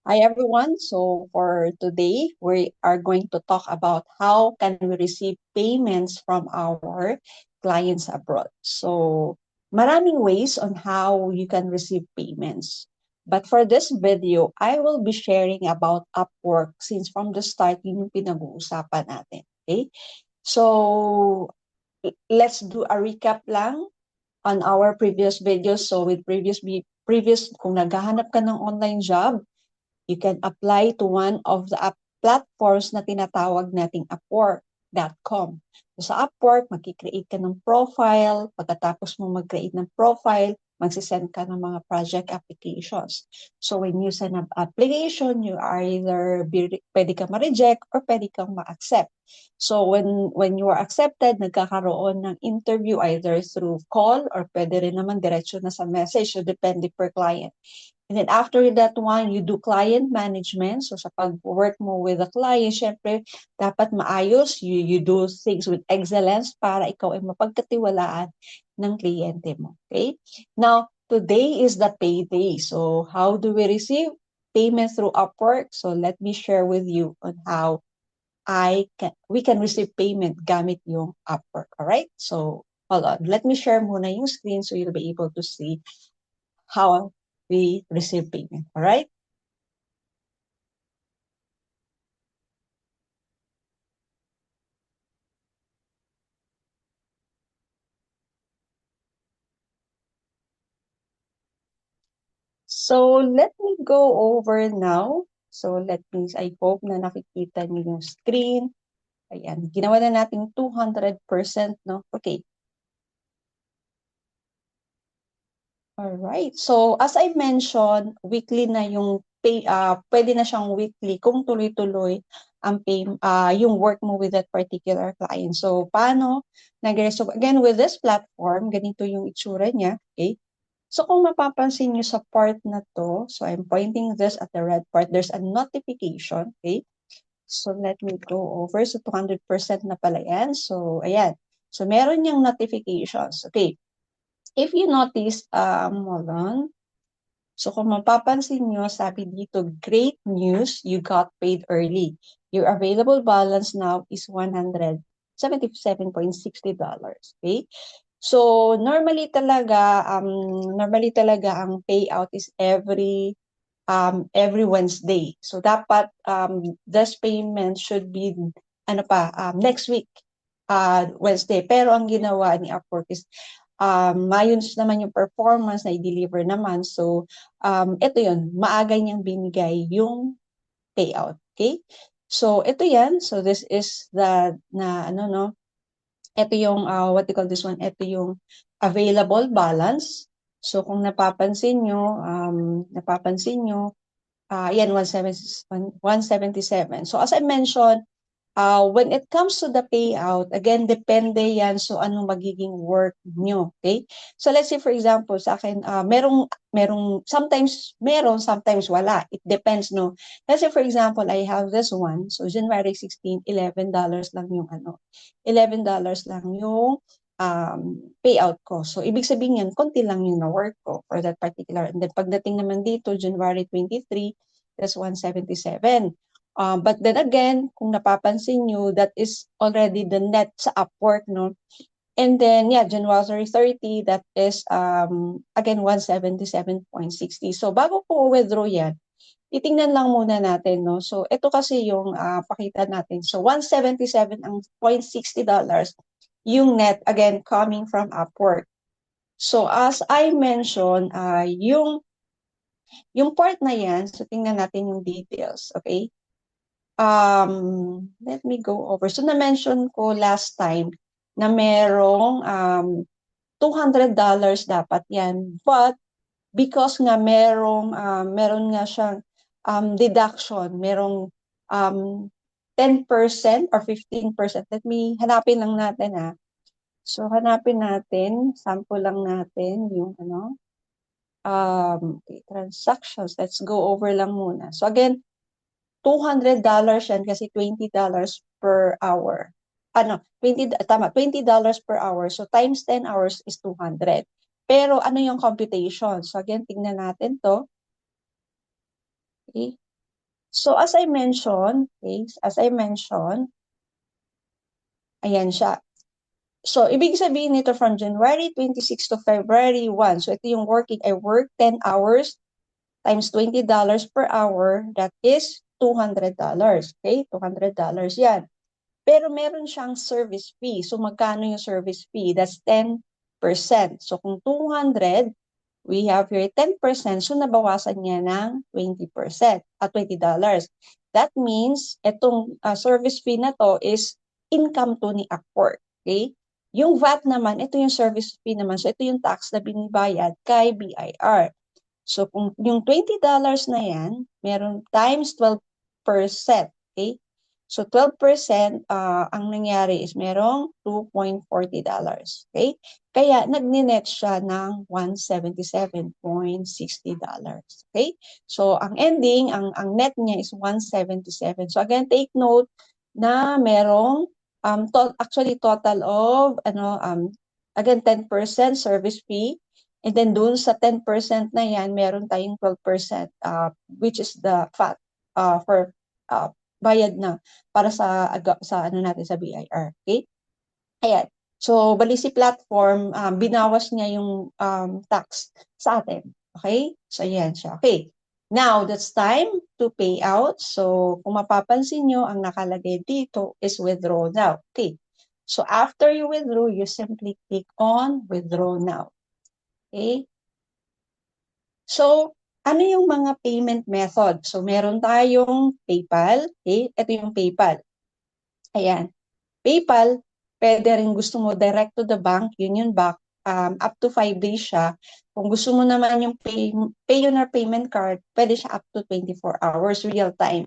Hi everyone. So for today, we are going to talk about how can we receive payments from our clients abroad. So maraming ways on how you can receive payments. But for this video, I will be sharing about Upwork since from the start yun yung pinag-uusapan natin. Okay? So let's do a recap lang on our previous videos. So with previous kung naghahanap ka ng online job, you can apply to one of the platforms na tinatawag nating Upwork.com. So sa Upwork, mag-create ka ng profile. Pagkatapos mo mag-create ng profile, magsisend ka ng mga project applications. So when you send an application, you are either pwede ka ma-reject or pwede kang ma-accept. So when you are accepted, nagkakaroon ng interview either through call or pwede rin naman diretso na sa message. So depende per client. And then after that one, you do client management. So sa pag-work mo with the client, syempre, dapat maayos. You do things with excellence para ikaw ay mapagkatiwalaan ng kliyente mo. Okay? Now, today is the payday. So how do we receive payment through Upwork? So let me share with you on how we can receive payment gamit yung Upwork. Alright? So hold on. Let me share muna yung screen so you'll be able to see how we receive payment. All right? So let me go over now. So I hope na nakikita niyo yung screen. Ayan, ginawa na natin 200%, no? Okay. All right. So as I mentioned, weekly na yung pay, pwede na siyang weekly kung tuloy-tuloy ang yung work mo with that particular client. So paano So again, with this platform, ganito yung itsura niya. Okay? So kung mapapansin nyo sa part na to, so I'm pointing this at the red part, there's a notification, okay? So let me go over. So 200% na pala yan. So ayan. So meron niyang notifications. Okay. If you notice, hold on. So kung mapapansin nyo, sabi dito, great news, you got paid early. Your available balance now is $177.60. Okay? So normally talaga ang payout is every Wednesday. So dapat this payment should be next week Wednesday. Pero ang ginawa ni Upwork is mayos naman yung performance na i-deliver naman. So ito yun, maaga niyang binigay yung payout. Okay? So ito yan. So this is ito yung, what do you call this one? Ito yung available balance. So kung napapansin nyo, yan, 177. So as I mentioned, when it comes to the payout, again, depende yan so anong magiging work nyo. Okay? So let's say for example, sa akin, sometimes wala. It depends, no? Let's say for example, I have this one. So January 16, $11 lang yung $11 lang yung payout ko. So ibig sabihin yan, konti lang yung na-work ko for that particular. And then pagdating naman dito, January 23, that's 177. But then again, kung napapansin nyo, that is already the net sa Upwork, no? And then, yeah, January 30, that is, again, 177.60. So, bago po withdraw yan, titingnan lang muna natin, no? So, ito kasi yung pakita natin. So, 177.60 yung net, again, coming from Upwork. So, as I mentioned, yung part na yan, so tingnan natin yung details, okay? Let me go over. So, na-mention ko last time na merong $200 dapat yan. But, because nga meron nga siyang deduction, merong 10% or 15%. Let me, hanapin lang natin So, hanapin natin, sample lang natin yung okay, transactions. Let's go over lang muna. So, again, $200 yan kasi $20 per hour. $20 per hour. So times 10 hours is 200. Pero ano yung computation? So again, tingnan natin to. Okay. So as I mentioned, okay, ayan siya. So, ibig sabihin nito from January 26 to February 1. So, ito yung working. I work 10 hours times $20 per hour. That is $200. Okay? $200 yan. Pero meron siyang service fee. So, magkano yung service fee? That's 10%. So, kung 200, we have here 10%. So, nabawasan niya ng 20%, $20. That means, itong service fee na to is income to ni Upwork. Okay? Yung VAT naman, ito yung service fee naman. So, ito yung tax na binibayad kay BIR. So, kung yung $20 na yan, meron times 12%. Okay? So, 12%, ang nangyari is merong $2.40. Okay? Kaya, nagninet siya ng $177.60. Okay? So, ang ending, ang net niya is 177. So, again, take note na merong actually total of again 10% service fee, and then dun sa 10% na yan meron tayong 12% which is the VAT for bayad na para sa ano natin sa BIR. Okay? Ayan. So, Balisi platform, binawas niya yung tax sa atin. Okay? So, ayan siya. Okay. Now, that's time to pay out. So, kung mapapansin nyo, ang nakalagay dito is withdraw now. Okay. So, after you withdraw, you simply click on withdraw now. Okay? So, ano yung mga payment method? So, meron tayong PayPal. Okay? Ito yung PayPal. Ayan. PayPal, pwede rin gusto mo direct to the bank, Union Bank, up to 5 days siya. Kung gusto mo naman yung Payoneer payment card, pwede siya up to 24 hours real time.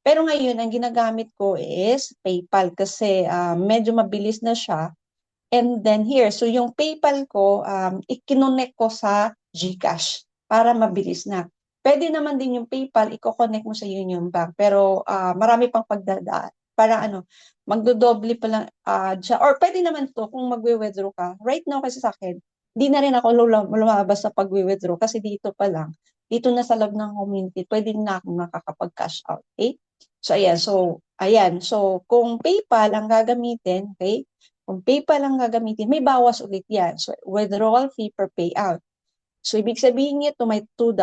Pero ngayon, ang ginagamit ko is PayPal kasi medyo mabilis na siya. And then here, so yung PayPal ko, ikinonect ko sa GCash para mabilis na. Pwede naman din yung PayPal, i-connect mo sa Union Bank. Pero marami pang pagdadaan. Para magdodoble pa lang siya. Or pwede naman to kung magwe-withdraw ka. Right now kasi sa akin, hindi na rin ako lumabas sa pag-withdraw kasi dito pa lang. Dito na sa loob ng community, pwede na akong nakakapag-cash out. Okay? So, ayan. So, kung PayPal ang gagamitin, okay? Kung PayPal ang gagamitin, may bawas ulit yan. So, withdrawal fee per payout. So, ibig sabihin nito may $2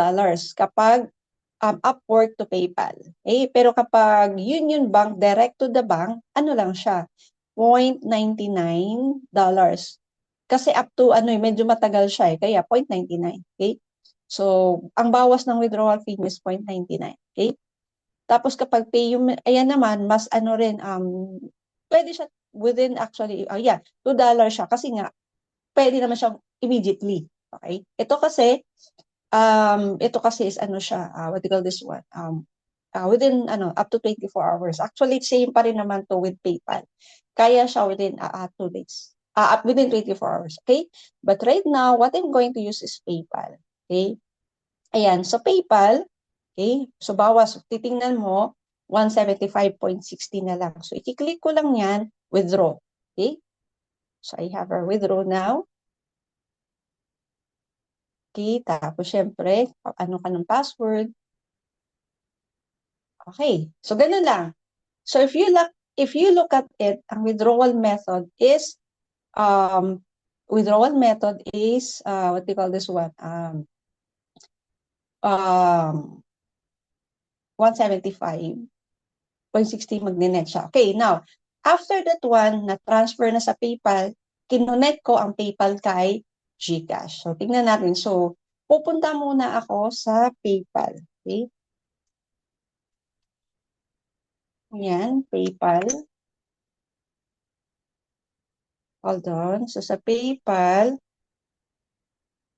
kapag Upwork to PayPal. Okay? Pero kapag Union Bank, direct to the bank, ano lang siya? $0.99. Kasi up to, medyo matagal siya eh. Kaya 0.99. Okay? So, ang bawas ng withdrawal fee is 0.99. Okay? Tapos kapag pay yung, ayan naman, mas rin, pwede siya within actually, $2 siya kasi nga, pwede naman siyang immediately. Okay? Ito kasi is siya, what do you call this one? Within, up to 24 hours. Actually, same pa rin naman to with PayPal. Kaya siya within 2 days. Within 24 hours. Okay? But right now, what I'm going to use is PayPal. Okay? Ayan, so PayPal, okay? So bawas, titingnan mo, 175.60 na lang. So i-click ko lang yan, withdraw. Okay? So I have our withdraw now. Okay, tapos syempre, ano ka ng password. Okay, so ganun lang. So if you look at it, ang withdrawal method is what do you call this one? 175.60 magninet siya. Okay, now, after that one, na-transfer na sa PayPal, kinonect ko ang PayPal kay GCash. So, tingnan natin. So, pupunta muna ako sa PayPal. Okay? Ayan, PayPal. Hold on. So, sa PayPal,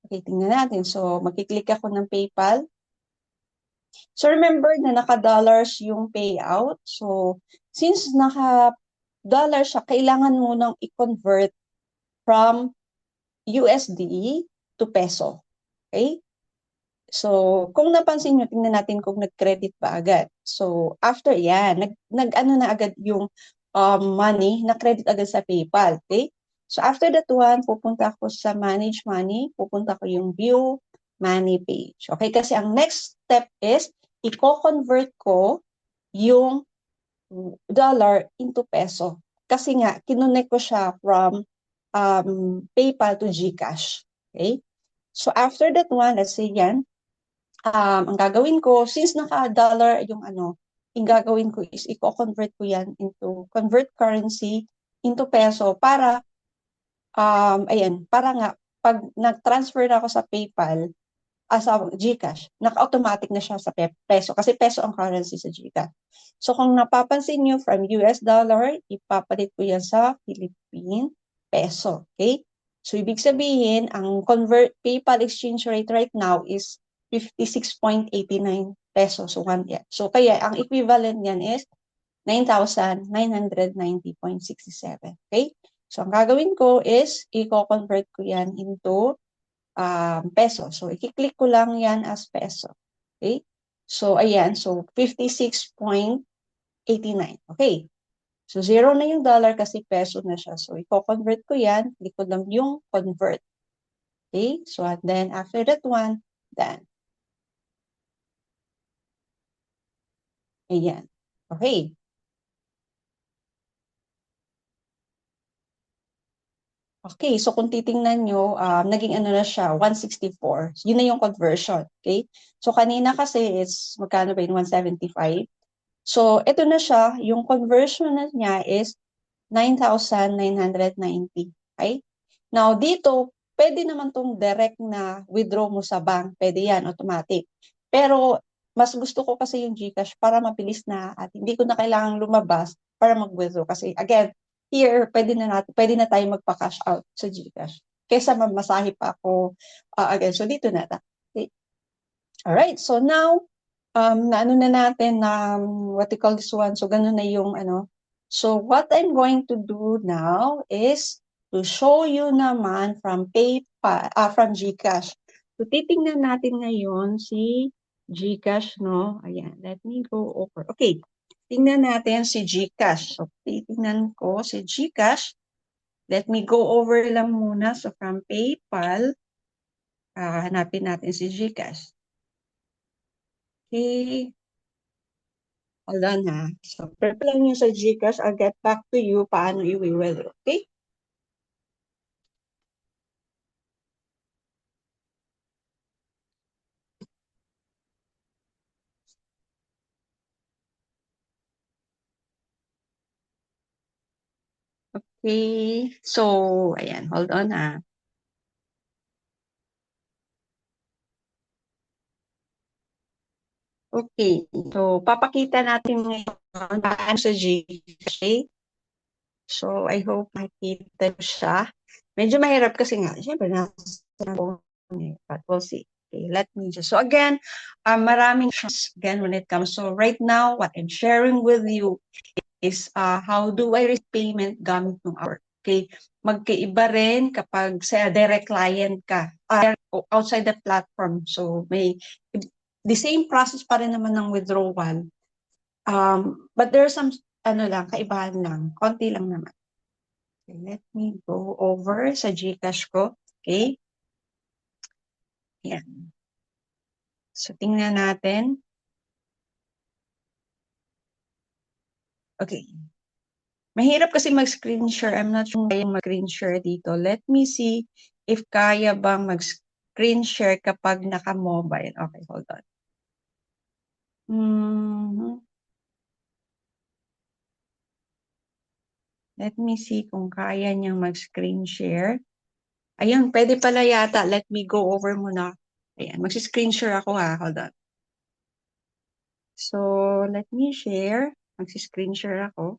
okay, tingnan natin. So, magkiklik ako ng PayPal. So, remember na naka-dollars yung payout. So, since naka-dollar siya, kailangan mo nang i-convert from USD to peso. Okay? So, kung napansin nyo, tingnan natin kung nag-credit ba agad. So, after yan, nag-ano na agad yung money, na-credit agad sa PayPal. Okay? So, after that one, pupunta ako sa Manage Money, pupunta ko yung View Money page. Okay? Kasi ang next step is, i-convert ko yung dollar into peso. Kasi nga, kinonect ko siya from PayPal to GCash. Okay? So after that one, let's say yan, ang gagawin ko, since naka-dollar yung yung gagawin ko is i-convert ko yan into convert currency into peso para ayan, para nga pag nag-transfer na ako sa PayPal, sa GCash, naka-automatic na siya sa peso kasi peso ang currency sa GCash. So kung napapansin nyo from US dollar, ipapalit ko yan sa Philippine peso. Okay? So ibig sabihin, ang convert PayPal exchange rate right now is 56.89 pesos. So, so kaya ang equivalent niyan is 9,990.67. Okay? So ang gagawin ko is i-convert ko yan into peso. So, i-click ko lang yan as peso. Okay? So, ayan. So, 56.89. Okay. So, zero na yung dollar kasi peso na siya. So, i-convert ko yan. Click ko lang yung convert. Okay? So, and then, after that one, done. Ayan. Okay. Okay, so kung titingnan nyo, naging ano na siya, 164. Yun na yung conversion. Okay? So, kanina kasi is, magkano ba yun? 175. So, ito na siya. Yung conversion na niya is 9,990. Okay? Now, dito, pwede naman tong direct na withdraw mo sa bank. Pwede yan, automatic. Pero, mas gusto ko kasi yung GCash para mabilis na at hindi ko na kailangang lumabas para mag-withdraw. Kasi, again, here, pwede na tayo magpa-cash out sa GCash. Kesa mamasahe pa ako again. So, dito na. Okay. Alright, so now, naano na natin na what we call this one. So, ganun na yung ano. So, what I'm going to do now is to show you naman from PayPal, from GCash. So, titingnan natin ngayon si GCash, no? Ayan, let me go over. Okay, tingnan natin si GCash. So, titingnan ko si GCash. Let me go over lang muna. So, from PayPal, hanapin natin si GCash. Okay. Hold on ha. So, prep lang nyo sa GCash. I'll get back to you paano i-withdraw. Okay? Okay. So, ayan. Hold on ha. Okay. So, papakita natin ngayon paano sa GCash. Okay? So, I hope makita siya. Medyo mahirap kasi nga, syempre, nasa phone eh. But we'll see. Okay, let me just, so again, maraming again when it comes, so right now, what I'm sharing with you is how do I receive payment gamit ng hour. Okay, magkaiba rin kapag sa direct client ka, outside the platform. So, may, the same process pa rin naman ng withdrawal. But there's some, kaibahan lang, konti lang naman. Okay, let me go over sa GCash ko. Okay. Yan. So, tingnan natin. Okay. Mahirap kasi mag-screen share. I'm not sure kaya mag-screen share dito. Let me see if kaya bang mag-screen share kapag naka-mobile. Okay, hold on. Let me see kung kaya niyang mag-screen share. Ayun, pwede pala yata. Let me go over muna. Ayan, mag-screen share ako ha. Hold on. So, let me share. Mag-screen share ako.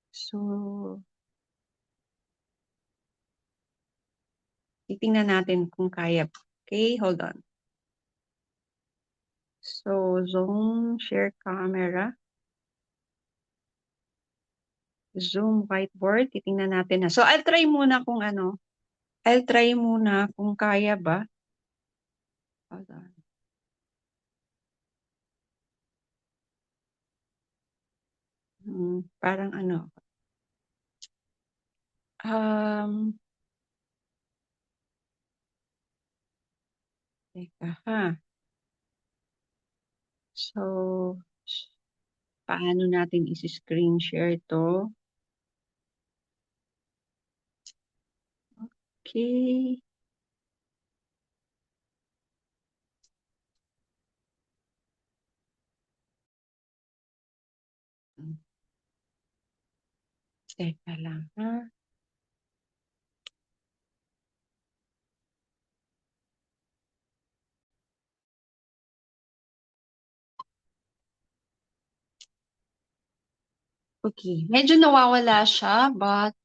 So, titingnan natin kung kaya. Okay, hold on. So, Zoom, share camera. Zoom whiteboard. Titingnan natin na. So, I'll try muna kung I'll try muna kung kaya ba. Hold on. Parang teka ha. So, Paano natin isi-screen share to? Okay. Teka lang, ha? Okay. Medyo nawawala siya, but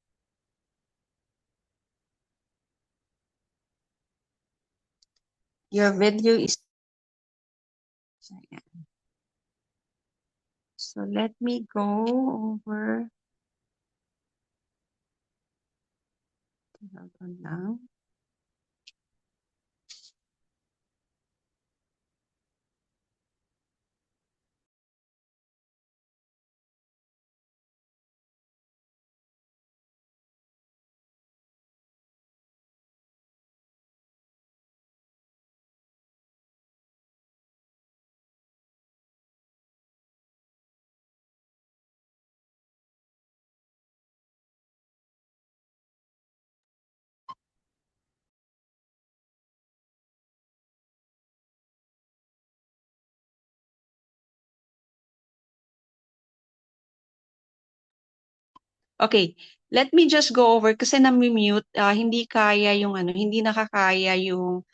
your video is... So let me go over... Hold on lang. Okay, let me just go over kasi nami-mute, hindi kaya yung ano, hindi nakakaya yung...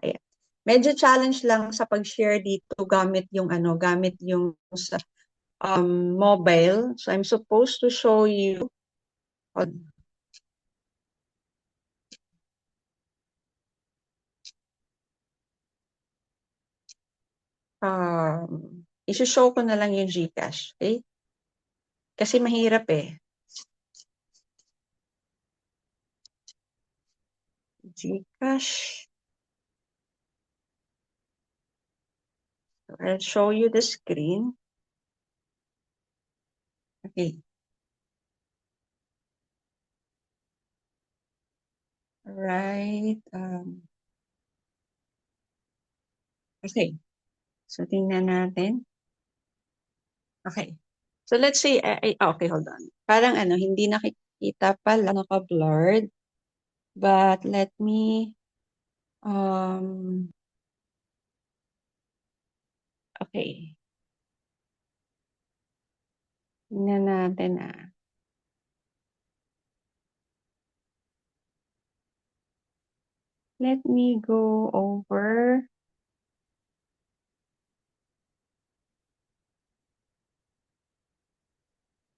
Ayan. Medyo challenge lang sa pag-share dito gamit yung ano, gamit yung sa mobile. So I'm supposed to show you... isi-show ko na lang yung GCash, okay? Kasi mahirap eh. GCash. So I'll show you the screen. Okay. Right. Okay. So tingnan natin. Okay. So let's say, okay, hold on. Parang ano, hindi nakikita pala, naka-blurred. But let me, okay. Tingnan natin Let me go over.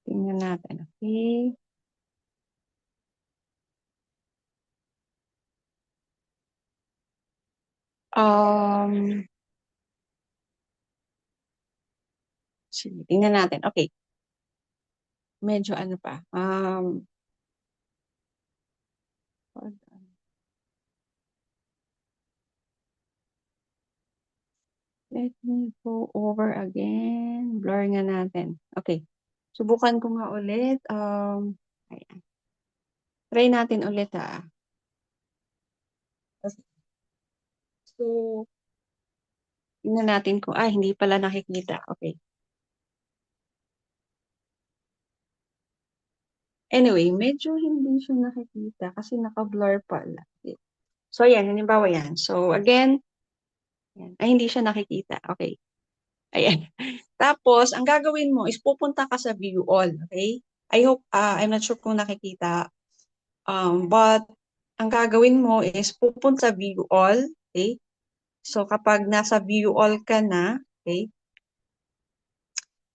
Tingnan natin, okay? Sige, tingnan natin. Okay. Medyo ano pa. Hold on. Let me go over again. Blur nga natin. Okay. Subukan ko nga ulit. Ayan. Try natin ulit Okay. So, tingnan natin kung, hindi pala nakikita. Okay. Anyway, medyo hindi siya nakikita kasi naka-blur pala. Okay. So, ayan. Halimbawa yan. So, again, yan. Hindi siya nakikita. Okay. Ayan. Tapos, ang gagawin mo is pupunta ka sa view all. Okay? I hope, I'm not sure kung nakikita. But, ang gagawin mo is pupunta sa view all. Okay? So, kapag nasa view all ka na, okay?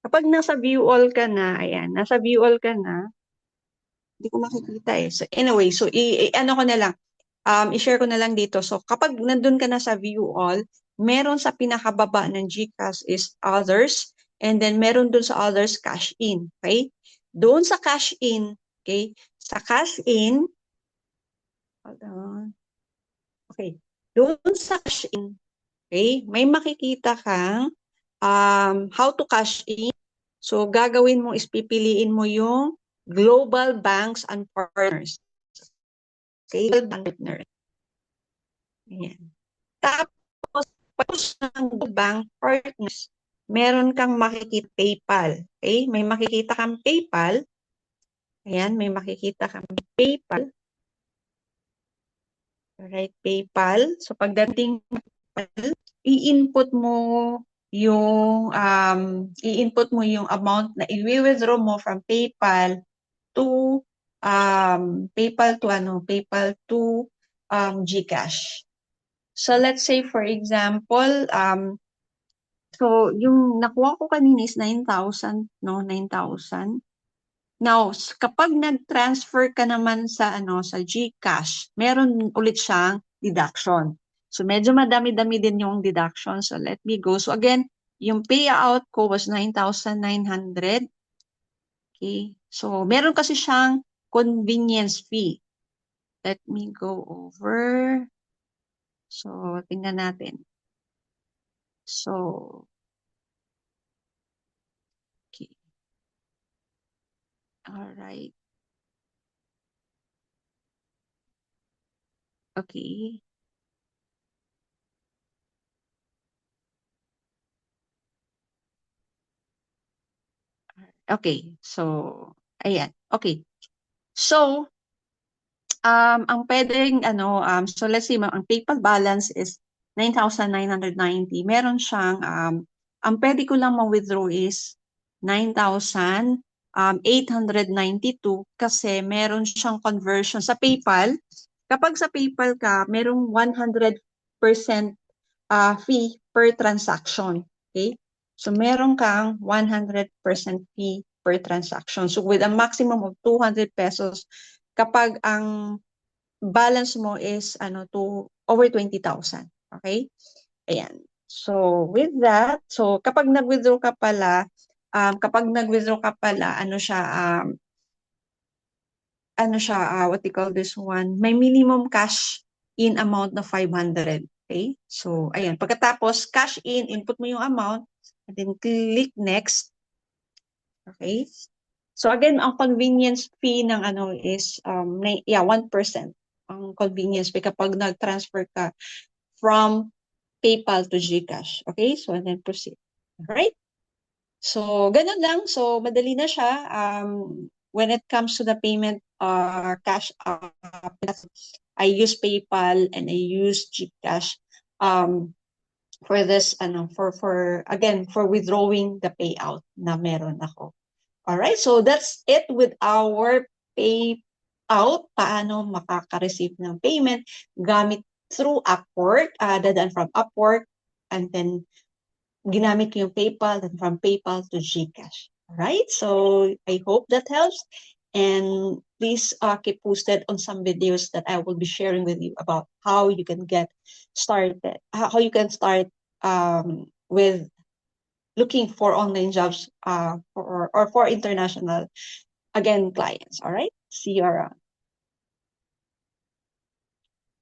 Kapag nasa view all ka na, ayan, nasa view all ka na, hindi ko makikita eh. So, anyway, so, ano ko na lang, i-share ko na lang dito. So, kapag nandun ka na sa view all, meron sa pinakababa ng GCash is others, and then meron dun sa others cash in, okay? Doon sa cash in, okay? Sa cash in, hold on. Okay. Doon sa cash in, okay? May makikita kang how to cash in. So, gagawin mo is pipiliin mo yung global banks and partners. Okay, global bank partners. Ayan. Tapos, pagkatapos ng bank partners, meron kang makikita PayPal. Okay, may makikita kang PayPal. Ayan, may makikita kang PayPal. Alright, PayPal. So, pagdating i-input mo yung amount na i-withdraw mo from PayPal to PayPal to GCash. So let's say for example, so yung nakuha ko kanina is 9,000, no, 9,000. Now, kapag nag-transfer ka naman sa sa GCash, meron ulit siyang deduction. So medyo madami-dami din yung deduction. So let me go. So again, yung payout ko was 9,900. Okay. So meron kasi siyang convenience fee. Let me go over. So tingnan natin. So okay. All right. Okay. Okay. So ayan. Okay. So ang pwedeng so let's say ang PayPal balance is 9,990. Meron siyang ang pwede ko lang ma-withdraw is 9,892 kasi meron siyang conversion sa PayPal. Kapag sa PayPal ka, merong 100% fee per transaction. Okay? So meron kang 100% fee per transaction. So with a maximum of 200 pesos kapag ang balance mo is to over 20,000. Okay? Ayan. So with that, so kapag nag-withdraw ka pala, what do you call this one? May minimum cash in amount na 500. Okay? So ayan, pagkatapos cash in, input mo yung amount, and then click next. Okay? So again, ang convenience fee ng is 1% ang convenience fee kapag nag-transfer ka from PayPal to GCash. Okay? So and then proceed. Alright? So ganun lang. So madali na siya. When it comes to the payment cash I use PayPal and I use GCash for this for withdrawing the payout na meron ako. All right, so that's it with our payout. Paano makaka-receive ng payment gamit through Upwork, dadaan from Upwork, and then ginamit ko yung PayPal, then from PayPal to GCash. All right, so I hope that helps. And please keep posted on some videos that I will be sharing with you about how you can get started, how you can start with looking for online jobs or for international, again, clients. All right. See you around.